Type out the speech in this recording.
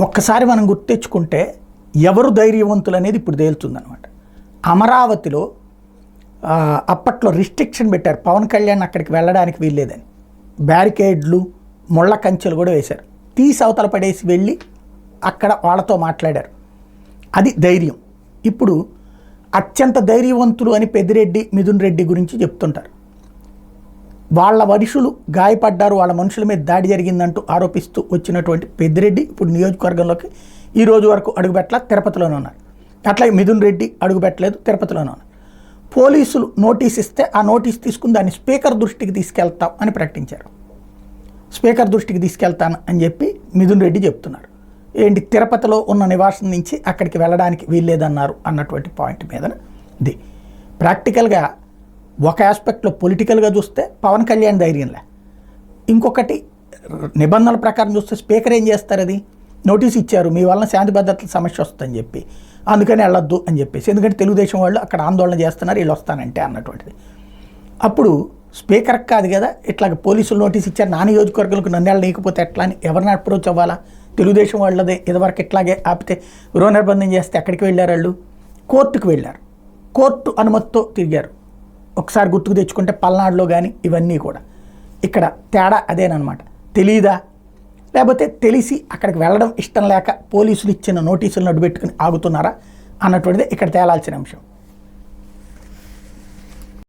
ఒక్కసారి మనం గుర్తెచ్చుకుంటే ఎవరు ధైర్యవంతులు అనేది ఇప్పుడు తేలుతుందనమాట. అమరావతిలో అప్పట్లో రిస్ట్రిక్షన్ పెట్టారు, పవన్ కళ్యాణ్ అక్కడికి వెళ్ళడానికి వీల్లేదని. బ్యారికేడ్లు, ముళ్ళ కంచెలు కూడా వేశారు. తీసి అవతల పడేసి వెళ్ళి అక్కడ వాళ్ళతో మాట్లాడారు. అది ధైర్యం. ఇప్పుడు అత్యంత ధైర్యవంతులు అని పెద్దిరెడ్డి, మిథున్ రెడ్డి గురించి చెప్తుంటారు. వాళ్ళ మనుషులు గాయపడ్డారు, వాళ్ళ మనుషుల మీద దాడి జరిగిందంటూ ఆరోపిస్తూ వచ్చినటువంటి పెద్దిరెడ్డి ఇప్పుడు నియోజకవర్గంలోకి ఈ రోజు వరకు అడుగుపెట్టలా, తిరుపతిలోనే ఉన్నారు. అట్లాగే మిథున్ రెడ్డి అడుగుపెట్టలేదు, తిరుపతిలోనే ఉన్నారు. పోలీసులు నోటీస్ ఇస్తే ఆ నోటీస్ తీసుకుని దాన్ని స్పీకర్ దృష్టికి తీసుకెళ్తాం అని ప్రకటించారు. స్పీకర్ దృష్టికి తీసుకెళ్తాను అని చెప్పి మిథున్ రెడ్డి చెప్తున్నారు. ఏంటి, తిరుపతిలో ఉన్న నివాసం నుంచి అక్కడికి వెళ్ళడానికి వీల్లేదన్నారు అన్నటువంటి పాయింట్ మీద ఇది. ప్రాక్టికల్గా ఒక ఆస్పెక్ట్లో పొలిటికల్గా చూస్తే పవన్ కళ్యాణ్ ధైర్యంలే. ఇంకొకటి నిబంధనల ప్రకారం చూస్తే స్పీకర్ ఏం చేస్తారు, అది నోటీస్ ఇచ్చారు, మీ వలన శాంతి భద్రతల సమస్య వస్తుందని చెప్పి, అందుకని వెళ్ళొద్దు అని చెప్పేసి. ఎందుకంటే తెలుగుదేశం వాళ్ళు అక్కడ ఆందోళన చేస్తున్నారు, వీళ్ళు వస్తానంటే అన్నటువంటిది. అప్పుడు స్పీకర్కి కాదు కదా, ఇట్లాగ పోలీసులు నోటీస్ ఇచ్చారు, నా నియోజకవర్గాలకు నన్ను నీకపోతే ఎట్లా అని ఎవరిని అప్రోచ్ అవ్వాలా? తెలుగుదేశం వాళ్ళదే ఇదివరకు ఇట్లాగే ఆపితే గృహ నిర్బంధం చేస్తే ఎక్కడికి వెళ్ళారు వాళ్ళు? కోర్టుకు వెళ్ళారు, కోర్టు అనుమతితో తిరిగారు. ఒకసారి గుర్తుకు తెచ్చుకుంటే పల్నాడులో కానీ ఇవన్నీ కూడా. ఇక్కడ తేడా అదేనమాట. తెలీదా, లేకపోతే తెలిసి అక్కడికి వెళ్ళడం ఇష్టం లేక పోలీసులు ఇచ్చిన నోటీసులను అడ్డుపెట్టుకుని ఆగుతున్నారా అన్నటువంటిది ఇక్కడ తేలాల్సిన అంశం.